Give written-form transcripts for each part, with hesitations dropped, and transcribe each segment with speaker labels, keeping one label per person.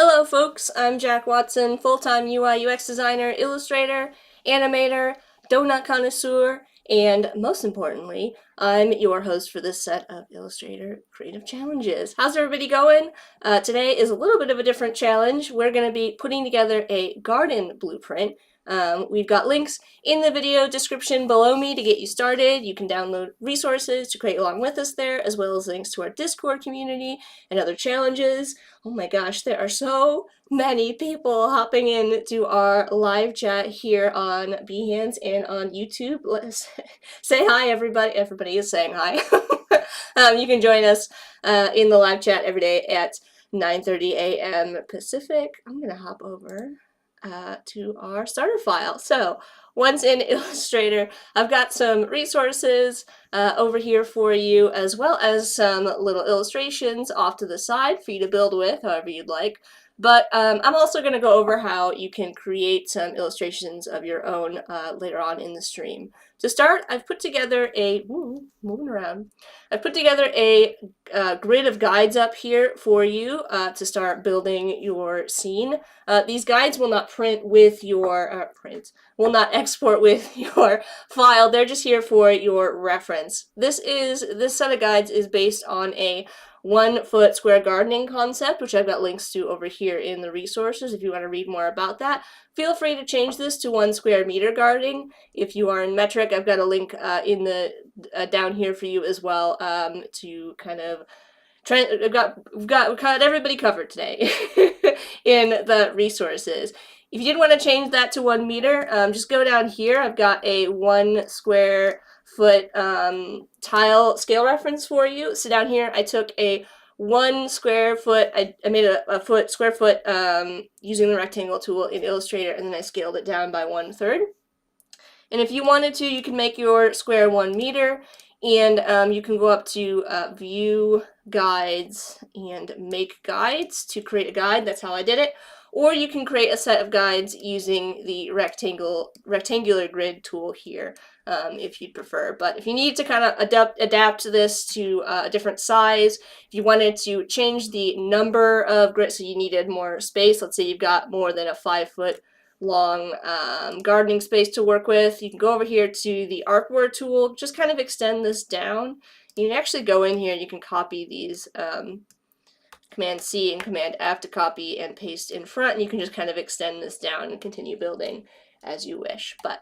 Speaker 1: Hello folks, I'm Jack Watson, full-time UI UX designer, illustrator, animator, donut connoisseur, and most importantly, I'm your host for this set of Illustrator Creative Challenges. How's everybody going? Today is a little bit of a different challenge. We're going to be putting together a garden blueprint. We've got links in the video description below me to get you started. You can download resources to create along with us there, as well as links to our Discord community and other challenges. Oh my gosh, there are so many people hopping in to our live chat here on Behance and on YouTube. Let's say hi, everybody. Everybody is saying hi. You can join us in the live chat every day at 9:30 a.m. Pacific. I'm going to hop over to our starter file. So once in Illustrator, I've got some resources over here for you, as well as some little illustrations off to the side for you to build with, however you'd like. But I'm also going to go over how you can create some illustrations of your own later on in the stream. To start, I've put together a grid of guides up here for you to start building your scene. These guides will not print with your will not export with your file. They're just here for your reference. This set of guides is based on a 1 foot square gardening concept, which I've got links to over here in the resources if you want to read more about that. Feel free to change this to 1 square meter gardening. If you are in metric, I've got a link in the down here for you as well to kind of we've got everybody covered today in the resources. If you did want to change that to 1 meter, just go down here. I've got a 1 square foot tile scale reference for you. So down here, I took a 1 square foot, I made a square foot using the rectangle tool in Illustrator, and then I scaled it down by 1/3. And if you wanted to, you can make your square 1 meter, and you can go up to View Guides and Make Guides to create a guide. That's how I did it. Or you can create a set of guides using the rectangular grid tool here if you'd prefer. But if you need to kind of adapt this to a different size, if you wanted to change the number of grids, so you needed more space, let's say you've got more than a 5 foot long gardening space to work with, you can go over here to the artboard tool, just kind of extend this down. You can actually go in here and you can copy these Command C and Command F to copy and paste in front, and you can just kind of extend this down and continue building as you wish. But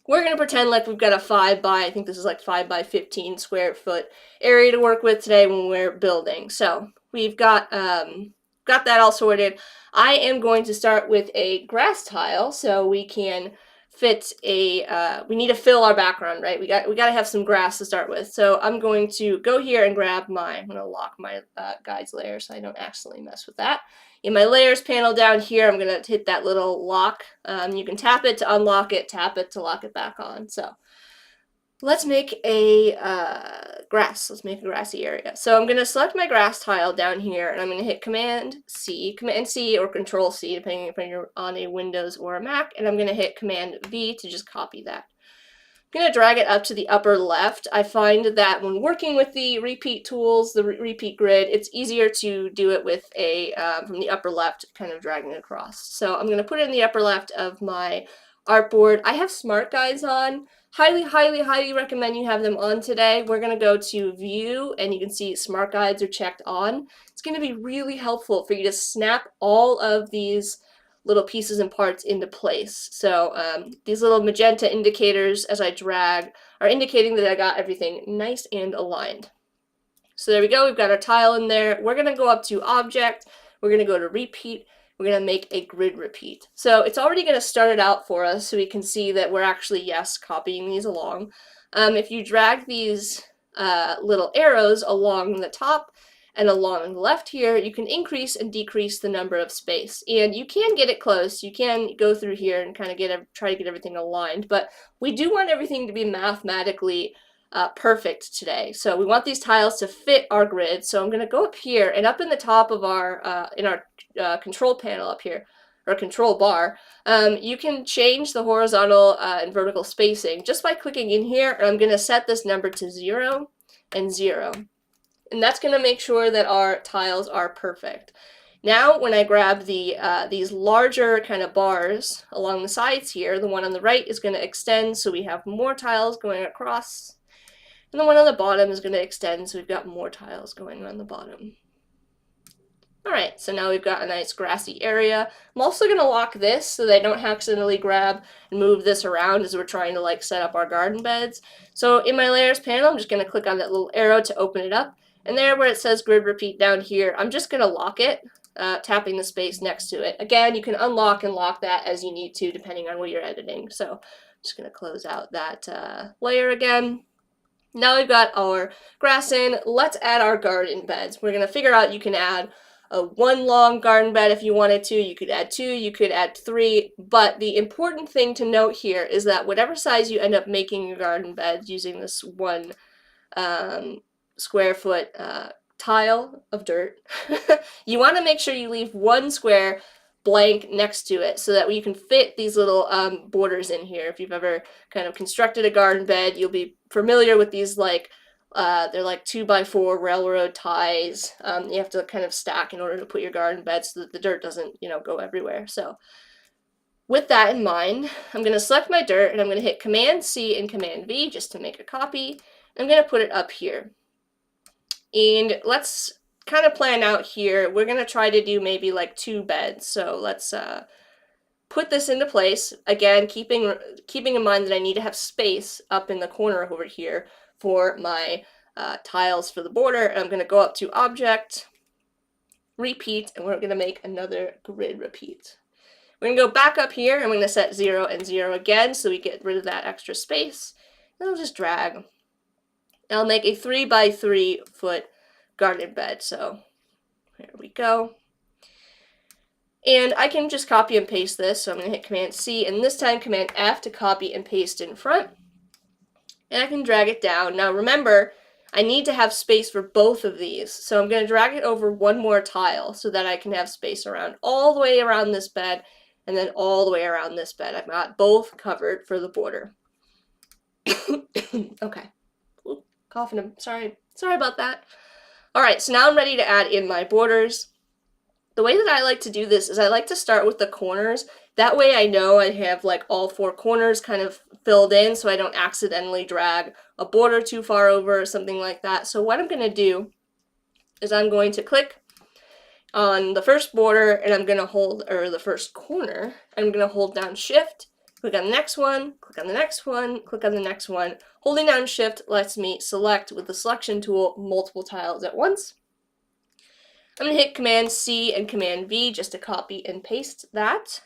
Speaker 1: we're going to pretend like we've got a 5 by, I think this is like 5 by 15 square foot area to work with today when we're building. So we've got that all sorted. I am going to start with a grass tile so we can fit a, we need to fill our background, right? We got to have some grass to start with. So I'm going to go here and grab I'm going to lock my guides layer so I don't accidentally mess with that. In my layers panel down here, I'm going to hit that little lock. You can tap it to unlock it, tap it to lock it back on. So let's make a Let's make a grassy area. So I'm going to select my grass tile down here, and I'm going to hit Command C or Control C, depending if you're on a Windows or a Mac, and I'm going to hit Command V to just copy that. I'm going to drag it up to the upper left. I find that when working with the repeat tools, the repeat grid, it's easier to do it with a from the upper left, kind of dragging it across. So I'm going to put it in the upper left of my artboard. I have smart guides on. Highly recommend you have them on today. We're going to go to View, and you can see smart guides are checked on. It's going to be really helpful for you to snap all of these little pieces and parts into place. So these little magenta indicators as I drag are indicating that I got everything nice and aligned. So there we go, we've got our tile in there. We're going to go up to Object, we're going to go to Repeat, we're going to make a grid repeat. So it's already going to start it out for us so we can see that we're actually, yes, copying these along. If you drag these little arrows along the top and along the left here, you can increase and decrease the number of space. And you can get it close. You can go through here and kind of try to get everything aligned, but we do want everything to be mathematically perfect today. So we want these tiles to fit our grid. So I'm going to go up here, and up in the top of our control panel up here, or control bar, you can change the horizontal and vertical spacing just by clicking in here. And I'm going to set this number to 0 and 0. And that's going to make sure that our tiles are perfect. Now when I grab these larger kind of bars along the sides here, the one on the right is going to extend, so we have more tiles going across, and the one on the bottom is going to extend, so we've got more tiles going on the bottom. Alright, so now we've got a nice grassy area. I'm also going to lock this so that I don't accidentally grab and move this around as we're trying to like set up our garden beds. So in my layers panel, I'm just going to click on that little arrow to open it up. And there where it says grid repeat down here, I'm just going to lock it, tapping the space next to it. Again, you can unlock and lock that as you need to depending on what you're editing. So I'm just going to close out that layer again. Now we've got our grass in, let's add our garden beds. We're going to figure out you can add a one long garden bed if you wanted to, you could add 2, you could add 3, but the important thing to note here is that whatever size you end up making your garden bed using this 1 square foot tile of dirt, you want to make sure you leave 1 square blank next to it so that you can fit these little borders in here. If you've ever kind of constructed a garden bed, you'll be familiar with these like they're like 2x4 railroad ties. You have to kind of stack in order to put your garden bed so that the dirt doesn't, go everywhere. So with that in mind, I'm going to select my dirt and I'm going to hit Command C and Command V just to make a copy. I'm going to put it up here. And let's kind of plan out here. We're going to try to do maybe like 2 beds. So let's put this into place. Again, keeping in mind that I need to have space up in the corner over here for my tiles for the border. And I'm going to go up to Object, Repeat, and we're going to make another grid repeat. We're going to go back up here, and we're going to set 0 and 0 again so we get rid of that extra space. And I'll just drag. And I'll make a 3x3 foot garden bed. So there we go. And I can just copy and paste this. So I'm going to hit Command C, and this time Command F to copy and paste in front. And I can drag it down. Now remember, I need to have space for both of these. So I'm going to drag it over 1 more tile so that I can have space around all the way around this bed and then all the way around this bed. I've got both covered for the border. Okay. Ooh, coughing. Sorry about that. Alright, so now I'm ready to add in my borders. The way that I like to do this is I like to start with the corners. That way I know I have like all 4 corners kind of filled in so I don't accidentally drag a border too far over or something like that. So what I'm going to do is I'm going to click on the first border and I'm going to hold, or the first corner, I'm going to hold down Shift, click on the next one, click on the next one, click on the next one. Holding down Shift lets me select with the selection tool multiple tiles at once. I'm going to hit Command C and Command V just to copy and paste that.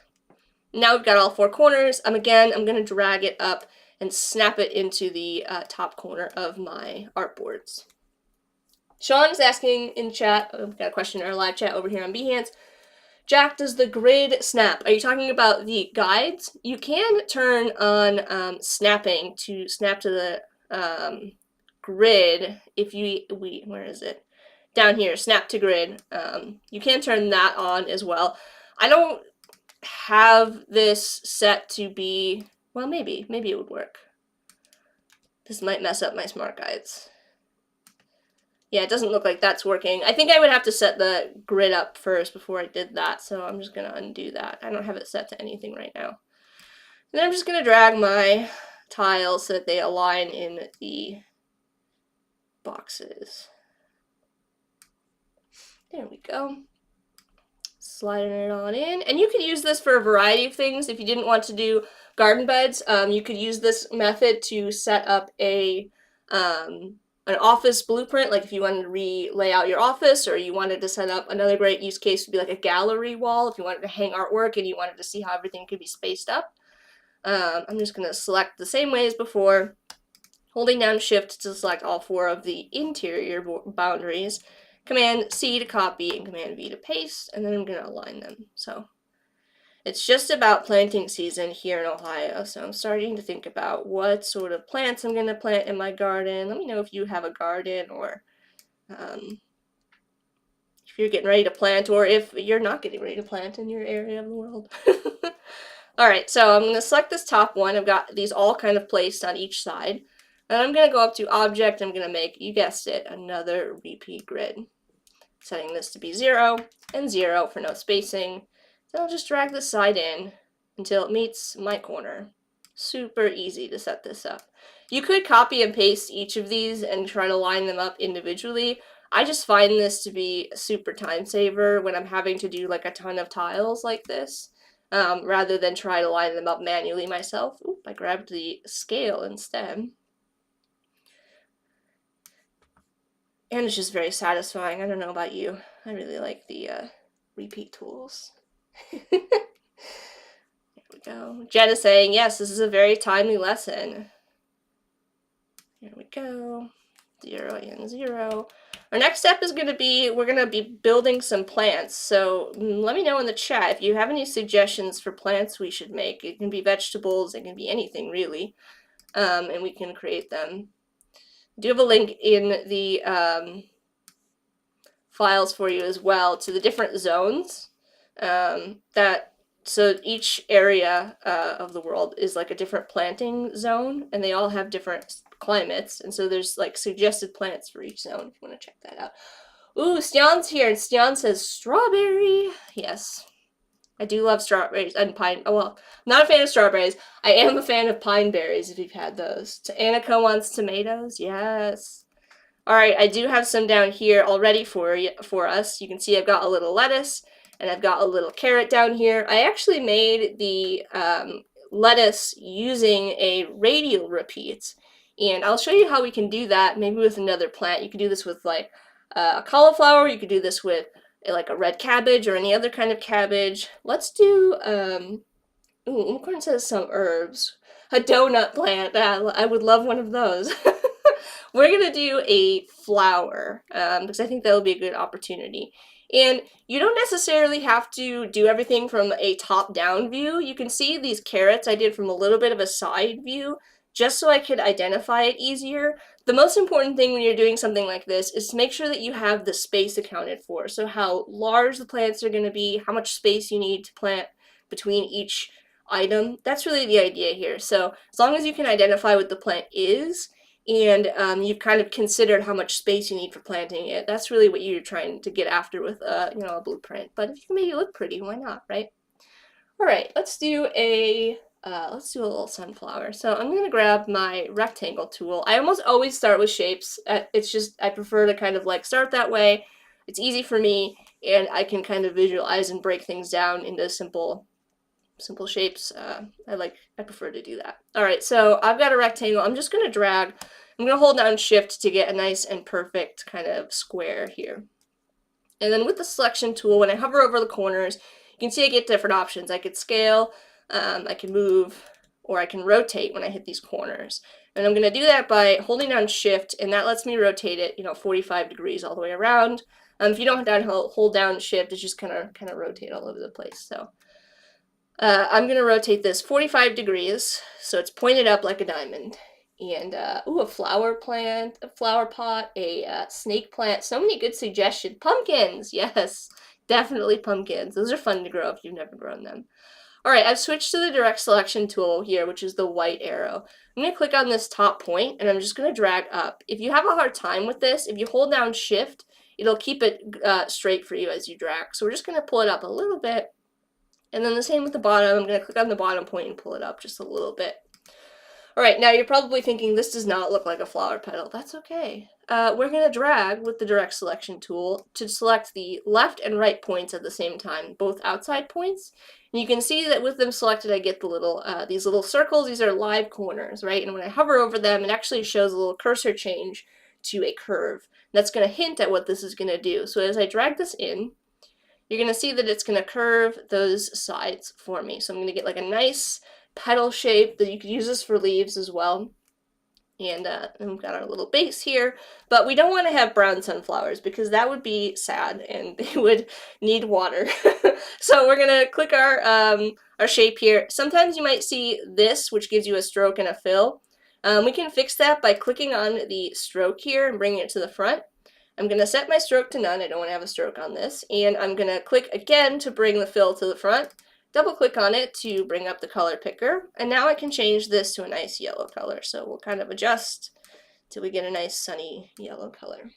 Speaker 1: Now we've got all 4 corners. I'm going to drag it up and snap it into the top corner of my artboards. Sean is asking in chat, we've got a question in our live chat over here on Behance. Jack, does the grid snap? Are you talking about the guides? You can turn on snapping to snap to the grid if where is it? Down here, snap to grid. You can turn that on as well. I don't have this set to be, well, maybe it would work. This might mess up my smart guides. Yeah, it doesn't look like that's working. I think I would have to set the grid up first before I did that, so I'm just going to undo that. I don't have it set to anything right now. And then I'm just going to drag my tiles so that they align in the boxes. There we go. Sliding it on in. And you could use this for a variety of things. If you didn't want to do garden beds, you could use this method to set up an office blueprint, like if you wanted to relay out your office, or you wanted to set up, another great use case would be like a gallery wall if you wanted to hang artwork and you wanted to see how everything could be spaced up. I'm just going to select the same way as before, holding down Shift to select all 4 of the interior boundaries, Command C to copy and Command V to paste, and then I'm going to align them. So it's just about planting season here in Ohio, so I'm starting to think about what sort of plants I'm going to plant in my garden. Let me know if you have a garden, or if you're getting ready to plant, or if you're not getting ready to plant in your area of the world. Alright, so I'm going to select this top one. I've got these all kind of placed on each side. And I'm going to go up to Object. I'm going to make, you guessed it, another repeat grid. setting this to be 0 and 0 for no spacing. Then I'll just drag the side in until it meets my corner. Super easy to set this up. You could copy and paste each of these and try to line them up individually. I just find this to be a super time saver when I'm having to do like a ton of tiles like this, rather than try to line them up manually myself. Oop, I grabbed the scale instead. And it's just very satisfying. I don't know about you. I really like the repeat tools. There we go. Jen is saying, yes, this is a very timely lesson. Here we go. 0 and 0. Our next step is going to be, we're going to be building some plants. So let me know in the chat if you have any suggestions for plants we should make. It can be vegetables, it can be anything really, and we can create them. I do have a link in the files for you as well to the different zones so each area of the world is like a different planting zone, and they all have different climates, and so there's like suggested plants for each zone if you want to check that out. Ooh, Stjan's here, and Stjan says strawberry. Yes, I do love strawberries and pine. Oh, well, I'm not a fan of strawberries. I am a fan of pine berries if you've had those. Annika wants tomatoes. Yes. Alright, I do have some down here already for us. You can see I've got a little lettuce, and I've got a little carrot down here. I actually made the lettuce using a radial repeat, and I'll show you how we can do that, maybe with another plant. You could do this with like a cauliflower, you could do this with like a red cabbage or any other kind of cabbage. Let's do, ooh, Unicorn says some herbs. A donut plant, I would love one of those. We're going to do a flower, because I think that'll be a good opportunity. And you don't necessarily have to do everything from a top-down view. You can see these carrots I did from a little bit of a side view, just so I could identify it easier. The most important thing when you're doing something like this is to make sure that you have the space accounted for. So how large the plants are going to be, how much space you need to plant between each item. That's really the idea here. So as long as you can identify what the plant is, and you've kind of considered how much space you need for planting it, that's really what you're trying to get after with a blueprint. But if you can make it look pretty, why not, right? All right, let's do a little sunflower. So I'm gonna grab my rectangle tool. I almost always start with shapes. It's just I prefer to kind of like start that way. It's easy for me, and I can kind of visualize and break things down into simple shapes. I prefer to do that. All right, so I've got a rectangle. I'm just gonna drag. I'm gonna hold down Shift to get a nice and perfect kind of square here. And then with the selection tool, when I hover over the corners, you can see I get different options. I could scale, I can move, or I can rotate when I hit these corners. And I'm gonna do that by holding down Shift, and that lets me rotate it, 45 degrees all the way around. If you don't hold down Shift, it's just kind of rotate all over the place. So I'm going to rotate this 45 degrees, so it's pointed up like a diamond. And, ooh, a flower plant, a flower pot, a snake plant. So many good suggestions. Pumpkins, yes, definitely pumpkins. Those are fun to grow if you've never grown them. All right, I've switched to the direct selection tool here, which is the white arrow. I'm going to click on this top point, and I'm just going to drag up. If you have a hard time with this, if you hold down Shift, it'll keep it straight for you as you drag. So we're just going to pull it up a little bit. And then the same with the bottom. I'm going to click on the bottom point and pull it up just a little bit. Alright, now you're probably thinking this does not look like a flower petal. That's okay. We're going to drag with the direct selection tool to select the left and right points at the same time, both outside points. And you can see that with them selected, I get the little these little circles. These are live corners, right? And when I hover over them, it actually shows a little cursor change to a curve. And that's going to hint at what this is going to do. So as I drag this in, you're going to see that it's going to curve those sides for me. So I'm going to get like a nice petal shape that you could use this for leaves as well. And we've got our little base here, but we don't want to have brown sunflowers because that would be sad and they would need water. So we're going to click our shape here. Sometimes you might see this, which gives you a stroke and a fill. We can fix that by clicking on the stroke here and bringing it to the front. I'm going to set my stroke to none. I don't want to have a stroke on this. And I'm going to click again to bring the fill to the front. Double click on it to bring up the color picker. And now I can change this to a nice yellow color. So we'll kind of adjust till we get a nice sunny yellow color.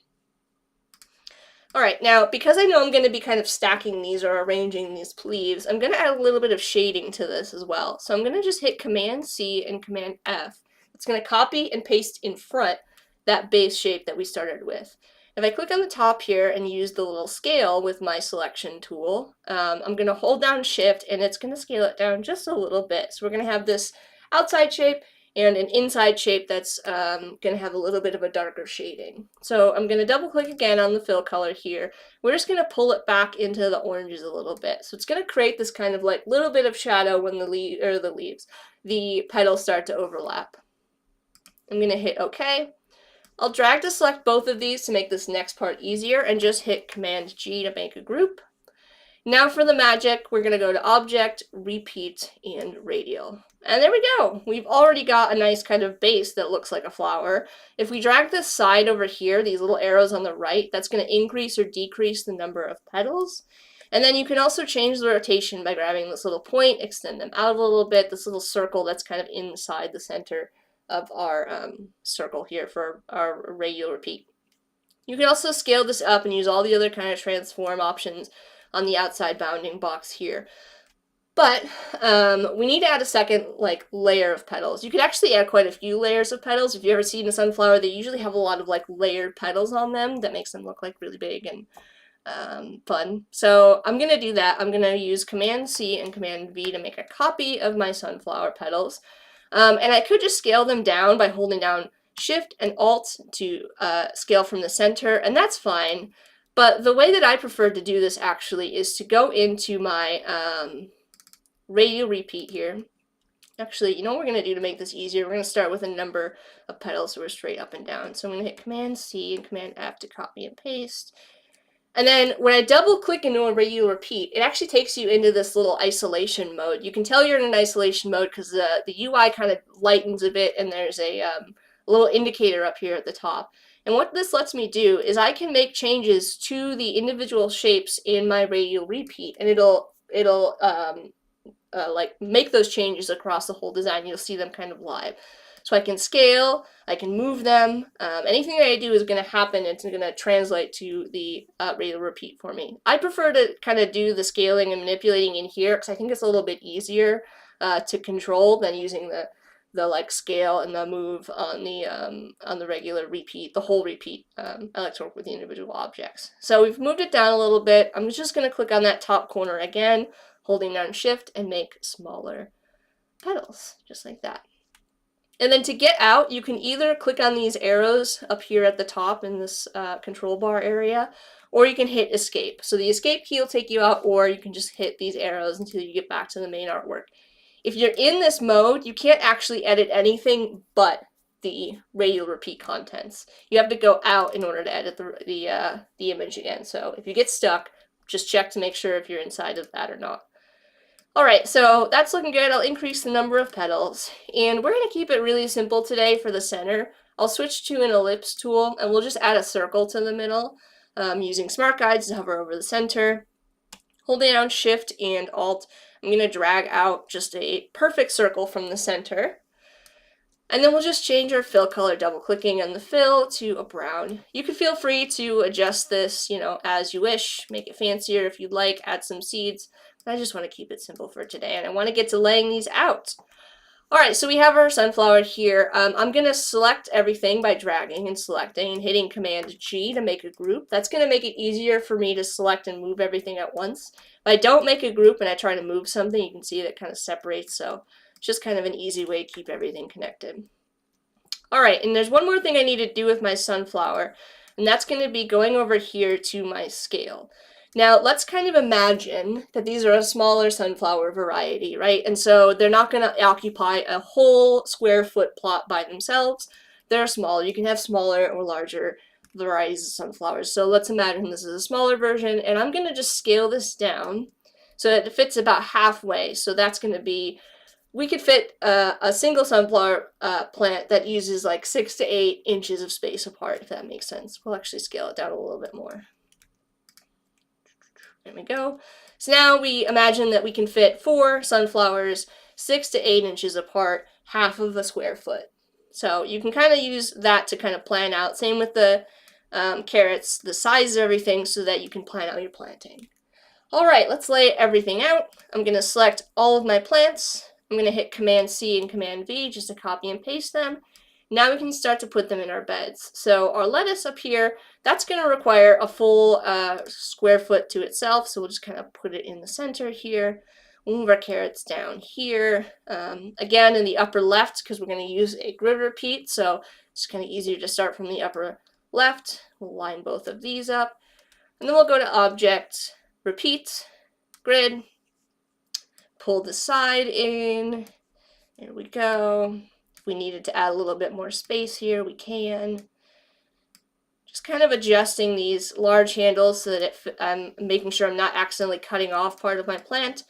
Speaker 1: All right, now because I know I'm going to be kind of stacking these or arranging these leaves, I'm going to add a little bit of shading to this as well. So I'm going to just hit Command C and Command F. It's going to copy and paste in front that base shape that we started with. If I click on the top here and use the little scale with my selection tool, I'm going to hold down Shift and it's going to scale it down just a little bit. So we're going to have this outside shape and an inside shape that's going to have a little bit of a darker shading. So I'm going to double click again on the fill color here. We're just going to pull it back into the oranges a little bit. So it's going to create this kind of like little bit of shadow when the petals start to overlap. I'm going to hit OK. I'll drag to select both of these to make this next part easier and just hit Command G to make a group. Now for the magic, we're going to go to Object, Repeat, and Radial. And there we go. We've already got a nice kind of base that looks like a flower. If we drag this side over here, these little arrows on the right, that's going to increase or decrease the number of petals. And then you can also change the rotation by grabbing this little point, extend them out a little bit, this little circle that's kind of inside the center of our circle here for our radial repeat. You can also scale this up and use all the other kind of transform options on the outside bounding box here. But we need to add a second layer of petals. You could actually add quite a few layers of petals. If you've ever seen a sunflower, they usually have a lot of layered petals on them that makes them look like really big and fun. So I'm going to do that. I'm going to use Command C and Command V to make a copy of my sunflower petals. And I could just scale them down by holding down Shift and Alt to scale from the center, and that's fine. But the way that I prefer to do this actually is to go into my radial repeat here. Actually, you know what we're going to do to make this easier? We're going to start with a number of petals so we're straight up and down. So I'm going to hit Command C and Command F to copy and paste. And then when I double click into a radial repeat, it actually takes you into this little isolation mode. You can tell you're in an isolation mode because the UI kind of lightens a bit and there's a little indicator up here at the top. And what this lets me do is I can make changes to the individual shapes in my radial repeat, and it'll make those changes across the whole design. You'll see them kind of live. So I can scale, I can move them. Anything that I do is going to happen. It's going to translate to the radial repeat for me. I prefer to kind of do the scaling and manipulating in here because I think it's a little bit easier to control than using the scale and the move on the regular repeat, the whole repeat. I like to work with the individual objects. So we've moved it down a little bit. I'm just going to click on that top corner again, holding down Shift, and make smaller petals, just like that. And then to get out, you can either click on these arrows up here at the top in this control bar area, or you can hit Escape. So the Escape key will take you out, or you can just hit these arrows until you get back to the main artwork. If you're in this mode, you can't actually edit anything but the radial repeat contents. You have to go out in order to edit the image again. So if you get stuck, just check to make sure if you're inside of that or not. Alright, so that's looking good. I'll increase the number of petals, and we're going to keep it really simple today for the center. I'll switch to an ellipse tool, and we'll just add a circle to the middle using Smart Guides to hover over the center. Holding down Shift and Alt, I'm going to drag out just a perfect circle from the center. And then we'll just change our fill color, double clicking on the fill to a brown. You can feel free to adjust this, as you wish, make it fancier if you'd like, add some seeds. I just want to keep it simple for today, and I want to get to laying these out. Alright, so we have our sunflower here. I'm going to select everything by dragging and selecting and hitting Command G to make a group. That's going to make it easier for me to select and move everything at once. If I don't make a group and I try to move something, you can see that it kind of separates, so it's just kind of an easy way to keep everything connected. Alright, and there's one more thing I need to do with my sunflower, and that's going to be going over here to my scale. Now, let's kind of imagine that these are a smaller sunflower variety, right? And so they're not going to occupy a whole square foot plot by themselves. They're smaller. You can have smaller or larger varieties of sunflowers. So let's imagine this is a smaller version, and I'm going to just scale this down so that it fits about halfway. So that's going to be, we could fit a single sunflower plant that uses like 6 to 8 inches of space apart, if that makes sense. We'll actually scale it down a little bit more. There we go. So now we imagine that we can fit 4 sunflowers 6 to 8 inches apart, half of a square foot. So you can kind of use that to kind of plan out. Same with the carrots, the size of everything, so that you can plan out your planting. Alright, let's lay everything out. I'm going to select all of my plants. I'm going to hit Command C and Command V just to copy and paste them. Now we can start to put them in our beds. So our lettuce up here, that's going to require a full square foot to itself, so we'll just kind of put it in the center here. We'll move our carrots down here. Again, in the upper left, because we're going to use a grid repeat, so it's kind of easier to start from the upper left. We'll line both of these up. And then we'll go to Object, Repeat, Grid, pull the side in. There we go. If we needed to add a little bit more space here, we can. Just kind of adjusting these large handles so that I'm making sure I'm not accidentally cutting off part of my plant,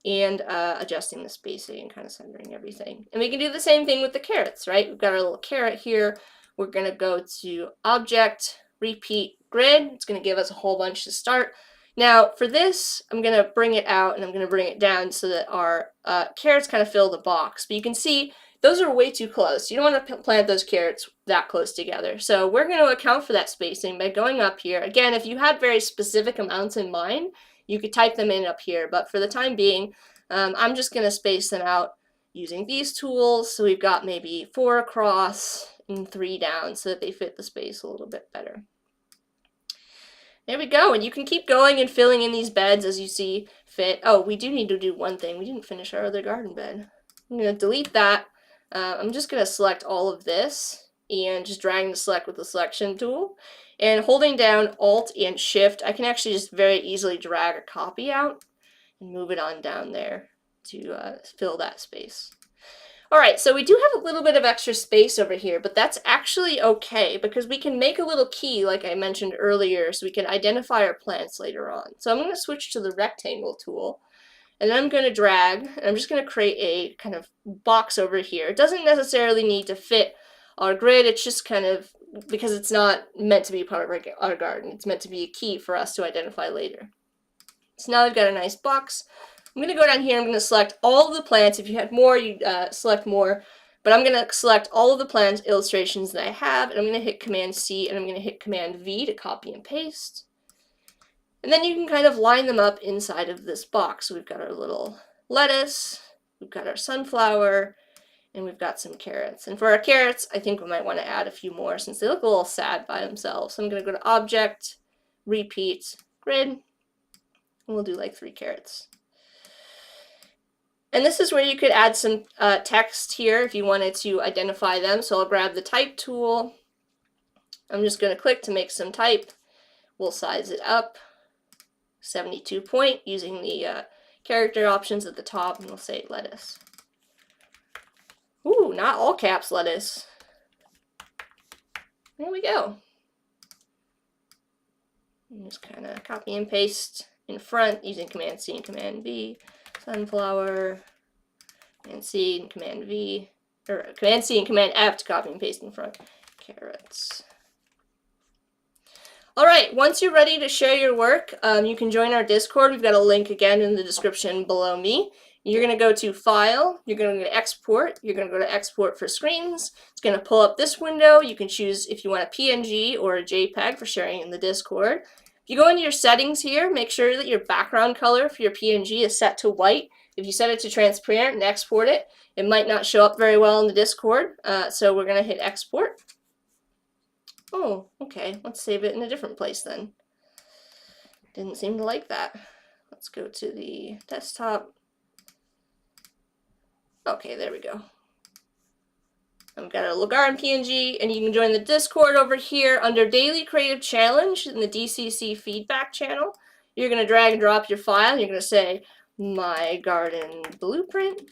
Speaker 1: and adjusting the spacing and kind of centering everything. And we can do the same thing with the carrots, right? We've got our little carrot here. We're going to go to Object, Repeat, Grid. It's going to give us a whole bunch to start. Now for this, I'm going to bring it out and I'm going to bring it down so that our carrots kind of fill the box. But you can see those are way too close. You don't want to plant those carrots that close together. So we're going to account for that spacing by going up here. Again, if you had very specific amounts in mind, you could type them in up here. But for the time being, I'm just going to space them out using these tools. So we've got maybe 4 across and 3 down so that they fit the space a little bit better. There we go, and you can keep going and filling in these beds as you see fit. Oh, we do need to do one thing. We didn't finish our other garden bed. I'm going to delete that. I'm just going to select all of this and just dragging the select with the selection tool. And holding down Alt and Shift, I can actually just very easily drag a copy out and move it on down there to fill that space. Alright, so we do have a little bit of extra space over here, but that's actually okay because we can make a little key like I mentioned earlier so we can identify our plants later on. So I'm going to switch to the rectangle tool, and then I'm going to drag, and I'm just going to create a kind of box over here. It doesn't necessarily need to fit our grid, it's just kind of, because it's not meant to be part of our garden, it's meant to be a key for us to identify later. So now I've got a nice box. I'm going to go down here, I'm going to select all of the plants. If you had more, you'd select more. But I'm going to select all of the plant illustrations that I have, and I'm going to hit Command C, and I'm going to hit Command V to copy and paste. And then you can kind of line them up inside of this box. So we've got our little lettuce, we've got our sunflower, and we've got some carrots. And for our carrots, I think we might want to add a few more since they look a little sad by themselves. So I'm going to go to Object, Repeat, Grid, and we'll do like 3 carrots. And this is where you could add some text here if you wanted to identify them. So I'll grab the type tool. I'm just going to click to make some type. We'll size it up, 72 point, using the character options at the top, and we'll say lettuce. Ooh, not all caps lettuce. There we go. And just kind of copy and paste in front using Command C and Command V. Sunflower, Command C and Command V, or Command C and Command F to copy and paste in front. Carrots. Alright, once you're ready to share your work, you can join our Discord. We've got a link again in the description below me. You're going to go to File, you're going to go to Export, you're going to go to Export for Screens. It's going to pull up this window. You can choose if you want a PNG or a JPEG for sharing in the Discord. If you go into your settings here, make sure that your background color for your PNG is set to white. If you set it to transparent and export it, it might not show up very well in the Discord. So we're going to hit Export. Oh, okay. Let's save it in a different place then. Didn't seem to like that. Let's go to the desktop. Okay, there we go. I've got a little garden PNG, and you can join the Discord over here under Daily Creative Challenge in the DCC feedback channel. You're going to drag and drop your file, and you're going to say, My Garden Blueprint.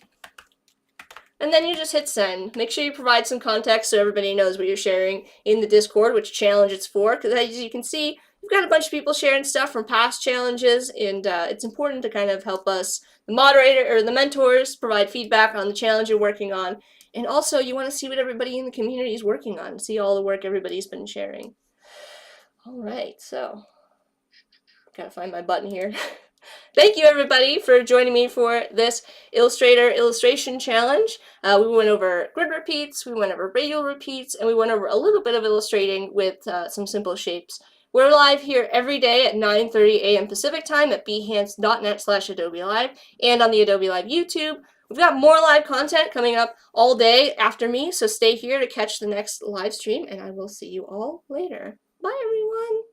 Speaker 1: And then you just hit send. Make sure you provide some context so everybody knows what you're sharing in the Discord, which challenge it's for, because as you can see, we've got a bunch of people sharing stuff from past challenges, and it's important to kind of help us, the moderator or the mentors, provide feedback on the challenge you're working on. And also, you want to see what everybody in the community is working on, see all the work everybody's been sharing. All right, so, gotta find my button here. Thank you, everybody, for joining me for this Illustrator illustration challenge. We went over grid repeats, we went over radial repeats, and we went over a little bit of illustrating with some simple shapes. We're live here every day at 9:30 a.m. Pacific time at behance.net/Adobe Live and on the Adobe Live YouTube. We've got more live content coming up all day after me, so stay here to catch the next live stream, and I will see you all later. Bye, everyone!